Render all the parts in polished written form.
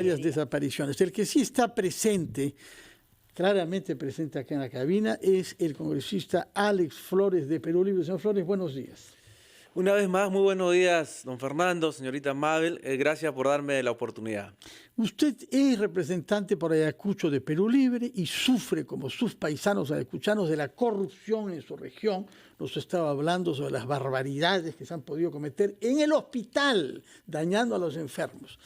Varias desapariciones. El que sí está presente, claramente presente acá en la cabina, es el congresista Alex Flores de Perú Libre. Señor Flores, buenos días. Una vez más, muy buenos días, don Fernando, señorita Mabel. Gracias por darme la oportunidad. Usted es representante por Ayacucho de Perú Libre y sufre, como sus paisanos ayacuchanos, de la corrupción en su región. Nos estaba hablando sobre las barbaridades que se han podido cometer en el hospital, dañando a los enfermos.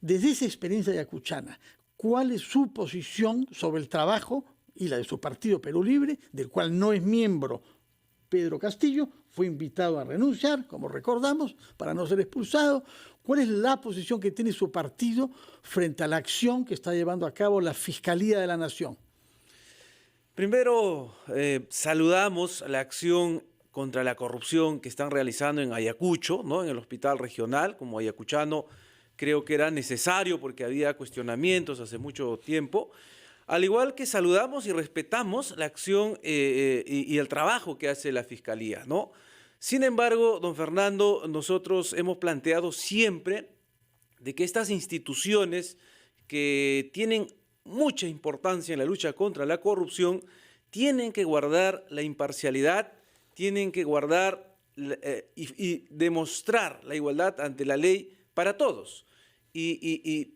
Desde esa experiencia ayacuchana, ¿cuál es su posición sobre el trabajo y la de su partido Perú Libre, del cual no es miembro Pedro Castillo? Fue invitado a renunciar, como recordamos, para no ser expulsado. ¿Cuál es la posición que tiene su partido frente a la acción que está llevando a cabo la Fiscalía de la Nación? Primero, saludamos la acción contra la corrupción que están realizando en Ayacucho, ¿no? En el hospital regional. Como ayacuchano, creo que era necesario porque había cuestionamientos hace mucho tiempo. Al igual que saludamos y respetamos la acción y el trabajo que hace la Fiscalía, ¿no? Sin embargo, don Fernando, nosotros hemos planteado siempre de que estas instituciones que tienen mucha importancia en la lucha contra la corrupción tienen que guardar la imparcialidad, tienen que guardar y demostrar la igualdad ante la ley para todos.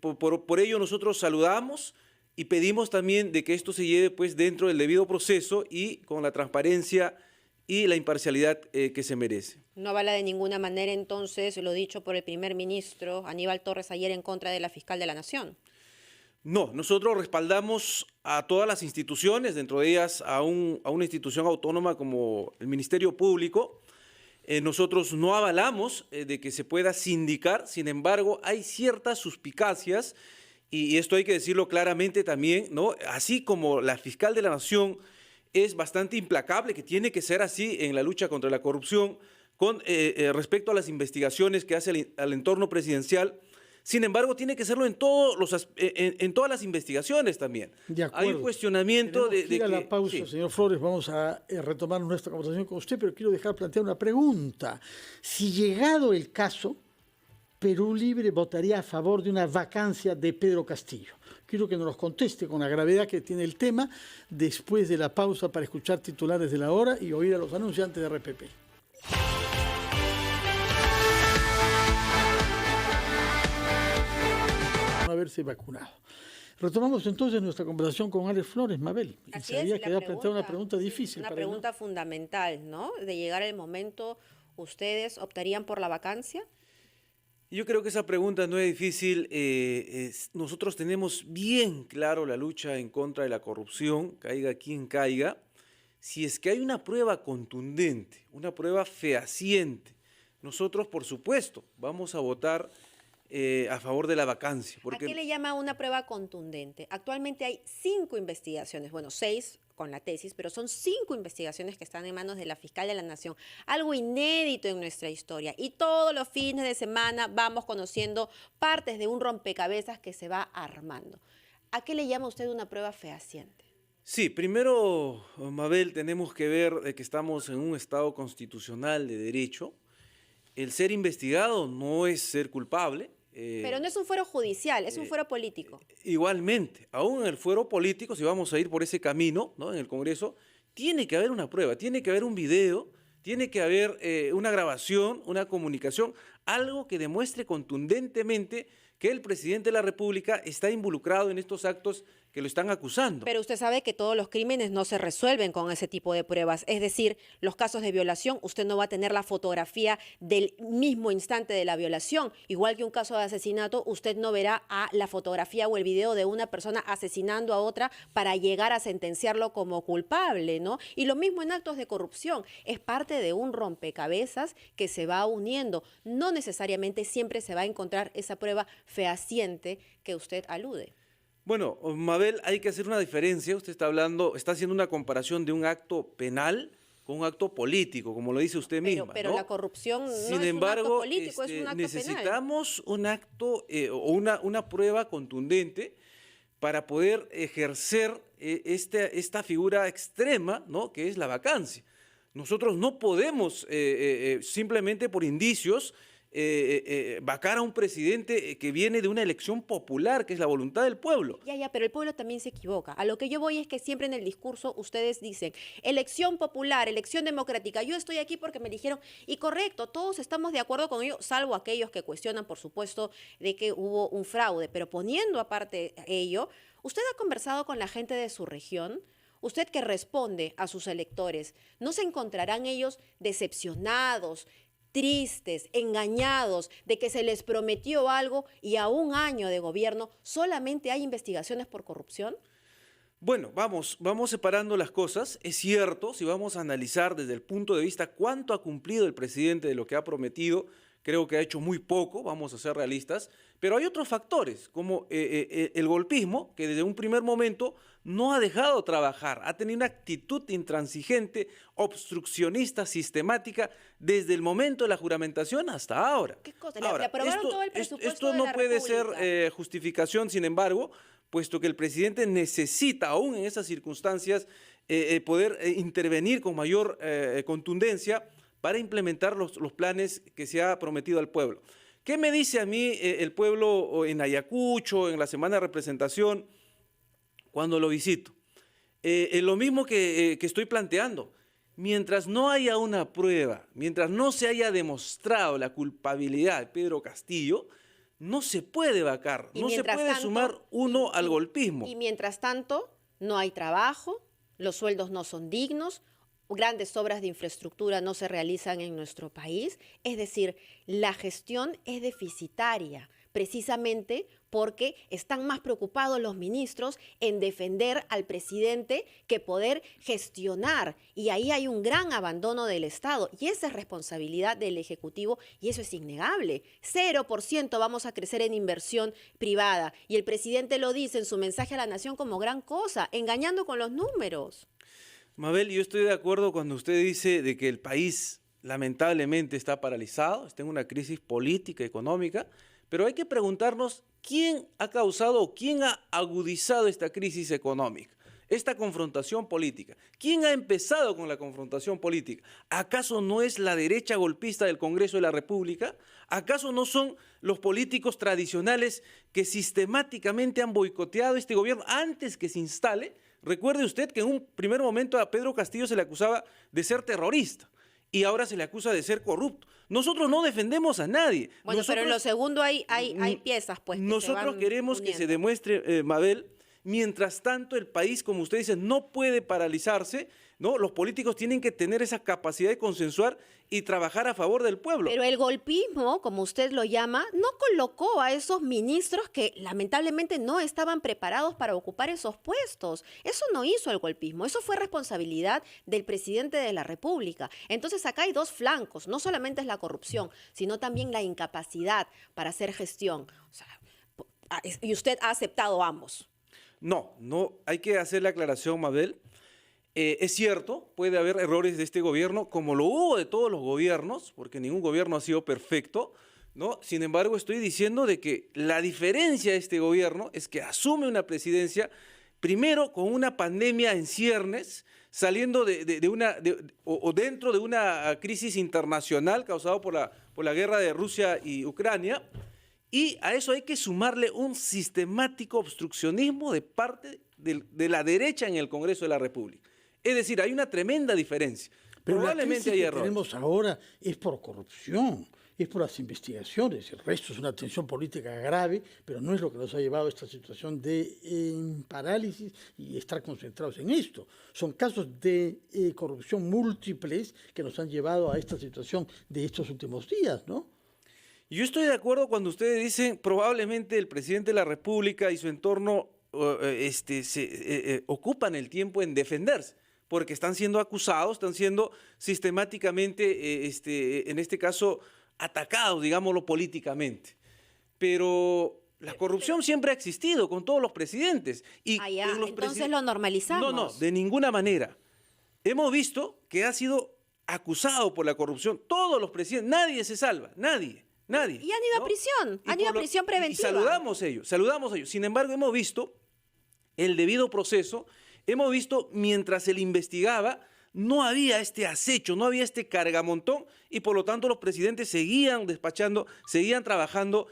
Por ello nosotros saludamos y pedimos también de que esto se lleve pues dentro del debido proceso y con la transparencia y la imparcialidad que se merece. No avala de ninguna manera entonces lo dicho por el primer ministro Aníbal Torres ayer en contra de la fiscal de la Nación. No, nosotros respaldamos a todas las instituciones, dentro de ellas a una institución autónoma como el Ministerio Público. Nosotros no avalamos de que se pueda sindicar, sin embargo, hay ciertas suspicacias, y esto hay que decirlo claramente también, ¿no? Así como la fiscal de la Nación es bastante implacable, que tiene que ser así en la lucha contra la corrupción, con respecto a las investigaciones que hace al entorno presidencial. Sin embargo, tiene que serlo en todas las investigaciones también. De acuerdo. Hay un cuestionamiento de que... la pausa, sí. Señor Flores, vamos a retomar nuestra conversación con usted, pero quiero dejar plantear una pregunta. Si llegado el caso, Perú Libre votaría a favor de una vacancia de Pedro Castillo. Quiero que nos conteste con la gravedad que tiene el tema después de la pausa para escuchar titulares de la hora y oír a los anunciantes de RPP. Haberse vacunado. Retomamos entonces nuestra conversación con Alex Flores, Mabel. Así sabía es, que había planteado una pregunta difícil. Una pregunta fundamental, ¿no? De llegar el momento, ¿ustedes optarían por la vacancia? Yo creo que esa pregunta no es difícil. Nosotros tenemos bien claro la lucha en contra de la corrupción, caiga quien caiga. Si es que hay una prueba contundente, una prueba fehaciente, nosotros, por supuesto, vamos a votar a favor de la vacancia. Porque... ¿A qué le llama una prueba contundente? Actualmente hay 5 investigaciones, bueno, 6 con la tesis, pero son 5 investigaciones que están en manos de la fiscal de la Nación. Algo inédito en nuestra historia. Y todos los fines de semana vamos conociendo partes de un rompecabezas que se va armando. ¿A qué le llama usted una prueba fehaciente? Sí, primero, Mabel, tenemos que ver que estamos en un Estado constitucional de derecho. El ser investigado no es ser culpable. Pero no es un fuero judicial, es un fuero político. Igualmente, aún en el fuero político, si vamos a ir por ese camino, ¿no? En el Congreso, tiene que haber una prueba, tiene que haber un video, tiene que haber una grabación, una comunicación, algo que demuestre contundentemente que el presidente de la República está involucrado en estos actos que lo están acusando. Pero usted sabe que todos los crímenes no se resuelven con ese tipo de pruebas. Es decir, los casos de violación, usted no va a tener la fotografía del mismo instante de la violación. Igual que un caso de asesinato, usted no verá la fotografía o el video de una persona asesinando a otra para llegar a sentenciarlo como culpable, ¿no? Y lo mismo en actos de corrupción. Es parte de un rompecabezas que se va uniendo. No necesariamente siempre se va a encontrar esa prueba fehaciente que usted alude. Bueno, Mabel, hay que hacer una diferencia. Usted está haciendo una comparación de un acto penal con un acto político, como lo dice usted misma. Pero ¿no? la corrupción no Sin es embargo, un acto político, es un acto necesitamos penal. Un acto o una prueba contundente para poder ejercer esta figura extrema, ¿no? Que es la vacancia. Nosotros no podemos simplemente por indicios vacar a un presidente que viene de una elección popular, que es la voluntad del pueblo. Ya, pero el pueblo también se equivoca. A lo que yo voy es que siempre en el discurso ustedes dicen elección popular, elección democrática. Yo estoy aquí porque me eligieron. Y correcto, todos estamos de acuerdo con ello, salvo aquellos que cuestionan, por supuesto, de que hubo un fraude. Pero poniendo aparte ello, ¿usted ha conversado con la gente de su región? Usted que responde a sus electores, ¿no se encontrarán ellos decepcionados, tristes, engañados de que se les prometió algo y a un año de gobierno solamente hay investigaciones por corrupción? Bueno, vamos separando las cosas. Es cierto, si vamos a analizar desde el punto de vista cuánto ha cumplido el presidente de lo que ha prometido, creo que ha hecho muy poco, vamos a ser realistas, pero hay otros factores, como el golpismo, que desde un primer momento no ha dejado trabajar, ha tenido una actitud intransigente, obstruccionista, sistemática, desde el momento de la juramentación hasta ahora. ¿Qué cosa? ¿Le aprobaron todo el presupuesto esto de no la puede República? ser justificación, sin embargo, puesto que el presidente necesita, aún en esas circunstancias, poder intervenir con mayor contundencia para implementar los planes que se ha prometido al pueblo. ¿Qué me dice a mí el pueblo en Ayacucho, en la semana de representación, cuando lo visito? Lo mismo que estoy planteando. Mientras no haya una prueba, mientras no se haya demostrado la culpabilidad de Pedro Castillo, no se puede vacar, no se puede sumar uno al golpismo. Y mientras tanto, no hay trabajo, los sueldos no son dignos, grandes obras de infraestructura no se realizan en nuestro país. Es decir, la gestión es deficitaria, precisamente porque están más preocupados los ministros en defender al presidente que poder gestionar. Y ahí hay un gran abandono del Estado. Y esa es responsabilidad del Ejecutivo y eso es innegable. 0% vamos a crecer en inversión privada. Y el presidente lo dice en su mensaje a la nación como gran cosa, engañando con los números. Mabel, yo estoy de acuerdo cuando usted dice de que el país lamentablemente está paralizado, está en una crisis política, económica, pero hay que preguntarnos quién ha causado o quién ha agudizado esta crisis económica, esta confrontación política. ¿Quién ha empezado con la confrontación política? ¿Acaso no es la derecha golpista del Congreso de la República? ¿Acaso no son los políticos tradicionales que sistemáticamente han boicoteado este gobierno antes que se instale? Recuerde usted que en un primer momento a Pedro Castillo se le acusaba de ser terrorista y ahora se le acusa de ser corrupto. Nosotros no defendemos a nadie. Bueno, pero en lo segundo hay piezas, pues. Nosotros queremos que se demuestre, Mabel, mientras tanto el país, como usted dice, no puede paralizarse, ¿no? Los políticos tienen que tener esa capacidad de consensuar y trabajar a favor del pueblo. Pero el golpismo, como usted lo llama, no colocó a esos ministros que lamentablemente no estaban preparados para ocupar esos puestos. Eso no hizo el golpismo, eso fue responsabilidad del presidente de la República. Entonces acá hay dos flancos, no solamente es la corrupción, sino también la incapacidad para hacer gestión. O sea, y usted ha aceptado ambos. No, hay que hacer la aclaración, Mabel. Es cierto, puede haber errores de este gobierno, como lo hubo de todos los gobiernos, porque ningún gobierno ha sido perfecto, ¿no? Sin embargo, estoy diciendo de que la diferencia de este gobierno es que asume una presidencia, primero con una pandemia en ciernes, saliendo dentro de una crisis internacional causada por la guerra de Rusia y Ucrania, y a eso hay que sumarle un sistemático obstruccionismo de parte de la derecha en el Congreso de la República. Es decir, hay una tremenda diferencia. Pero probablemente la crisis hay que errores. tenemos ahora es por corrupción, es por las investigaciones. El resto es una tensión política grave, pero no es lo que nos ha llevado a esta situación de parálisis y estar concentrados en esto. Son casos de corrupción múltiples que nos han llevado a esta situación de estos últimos días, ¿no? Yo estoy de acuerdo cuando ustedes dicen probablemente el presidente de la República y su entorno ocupan el tiempo en defenderse, porque están siendo acusados, están siendo sistemáticamente, en este caso, atacados, digámoslo, políticamente. Pero la corrupción siempre ha existido con todos los presidentes. Y entonces lo normalizamos. No, de ninguna manera. Hemos visto que ha sido acusado por la corrupción todos los presidentes, nadie se salva, nadie. Y han ido a prisión, han ido a prisión preventiva. Y saludamos ellos. Sin embargo, hemos visto el debido proceso, hemos visto mientras se le investigaba no había este acecho, no había este cargamontón y por lo tanto los presidentes seguían despachando, seguían trabajando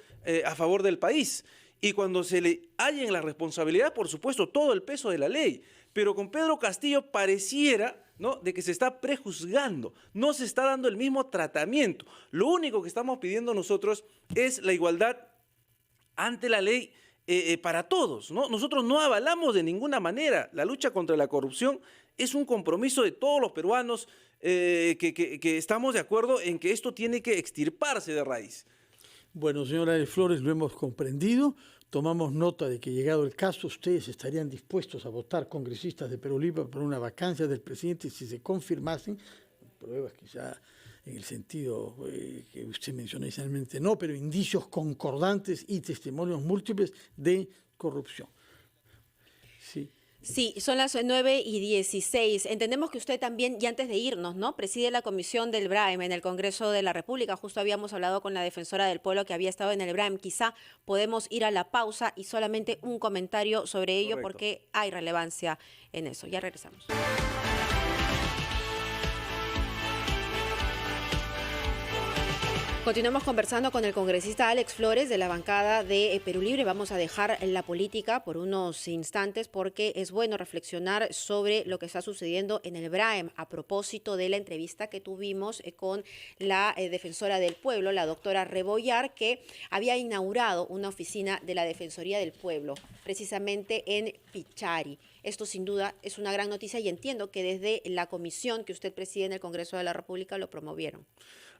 a favor del país. Y cuando se le hallen la responsabilidad, por supuesto, todo el peso de la ley. Pero con Pedro Castillo pareciera, ¿no?, de que se está prejuzgando, no se está dando el mismo tratamiento. Lo único que estamos pidiendo nosotros es la igualdad ante la ley para todos, ¿no? Nosotros no avalamos de ninguna manera la lucha contra la corrupción, es un compromiso de todos los peruanos que estamos de acuerdo en que esto tiene que extirparse de raíz. Bueno, señora de Flores, lo hemos comprendido. Tomamos nota de que, llegado el caso, ustedes estarían dispuestos a votar, congresistas de Perú Libre, por una vacancia del presidente si se confirmasen. Pruebas quizá en el sentido que usted mencionó inicialmente no, pero indicios concordantes y testimonios múltiples de corrupción. Sí. Sí, son las 9:16. Entendemos que usted también, y antes de irnos, ¿no?, preside la comisión del BRAEM en el Congreso de la República. Justo habíamos hablado con la defensora del pueblo que había estado en el BRAEM. Quizá podemos ir a la pausa y solamente un comentario sobre ello. Correcto. Porque hay relevancia en eso. Ya regresamos. Continuamos conversando con el congresista Alex Flores de la bancada de Perú Libre. Vamos a dejar la política por unos instantes porque es bueno reflexionar sobre lo que está sucediendo en el BRAEM a propósito de la entrevista que tuvimos con la defensora del pueblo, la doctora Rebollar, que había inaugurado una oficina de la Defensoría del Pueblo, precisamente en Pichari. Esto sin duda es una gran noticia y entiendo que desde la comisión que usted preside en el Congreso de la República lo promovieron.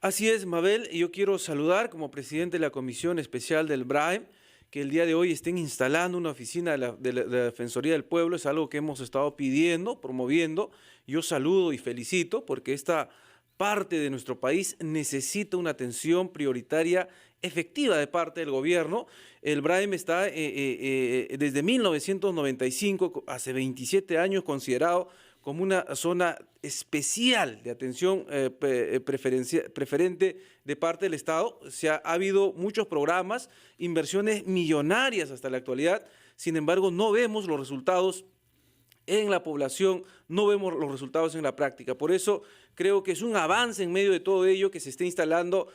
Así es, Mabel, y yo quiero saludar como presidente de la Comisión Especial del BRAEM que el día de hoy estén instalando una oficina de la Defensoría del Pueblo. Es algo que hemos estado pidiendo, promoviendo. Yo saludo y felicito porque esta parte de nuestro país necesita una atención prioritaria efectiva de parte del gobierno. El BRAEM está desde 1995, hace 27 años, considerado como una zona especial de atención preferente de parte del Estado. Ha habido muchos programas, inversiones millonarias hasta la actualidad, sin embargo no vemos los resultados en la población, no vemos los resultados en la práctica. Por eso creo que es un avance en medio de todo ello que se esté instalando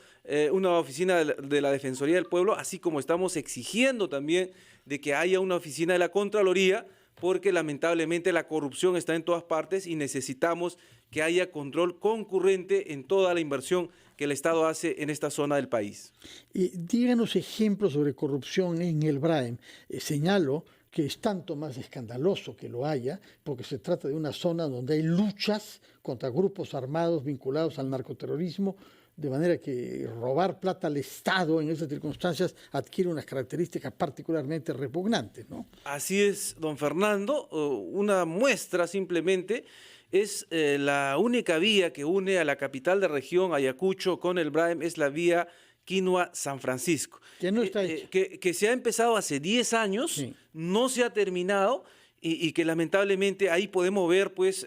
una oficina de la Defensoría del Pueblo, así como estamos exigiendo también de que haya una oficina de la Contraloría, porque lamentablemente la corrupción está en todas partes y necesitamos que haya control concurrente en toda la inversión que el Estado hace en esta zona del país. Díganos ejemplos sobre corrupción en el BRAEM. Señalo que es tanto más escandaloso que lo haya, porque se trata de una zona donde hay luchas contra grupos armados vinculados al narcoterrorismo, de manera que robar plata al Estado en esas circunstancias adquiere unas características particularmente repugnantes, ¿no? Así es, don Fernando. Una muestra simplemente es la única vía que une a la capital de región, Ayacucho, con el BRAEM, es la vía Quinua-San Francisco. Que no está hecha. Que se ha empezado hace 10 años, sí, no se ha terminado, y que lamentablemente ahí podemos ver pues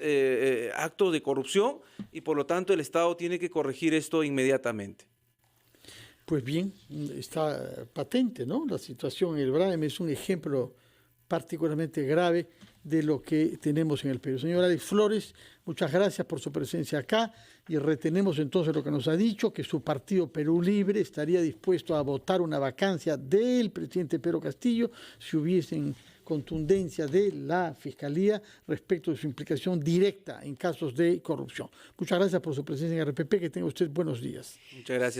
actos de corrupción y por lo tanto el Estado tiene que corregir esto inmediatamente. Pues bien, está patente, ¿no? La situación en el BRAEM es un ejemplo particularmente grave de lo que tenemos en el Perú. Señora Alex Flores, muchas gracias por su presencia acá y retenemos entonces lo que nos ha dicho, que su partido Perú Libre estaría dispuesto a votar una vacancia del presidente Pedro Castillo si hubiesen contundencia de la Fiscalía respecto de su implicación directa en casos de corrupción. Muchas gracias por su presencia en RPP, que tenga usted buenos días. Muchas gracias.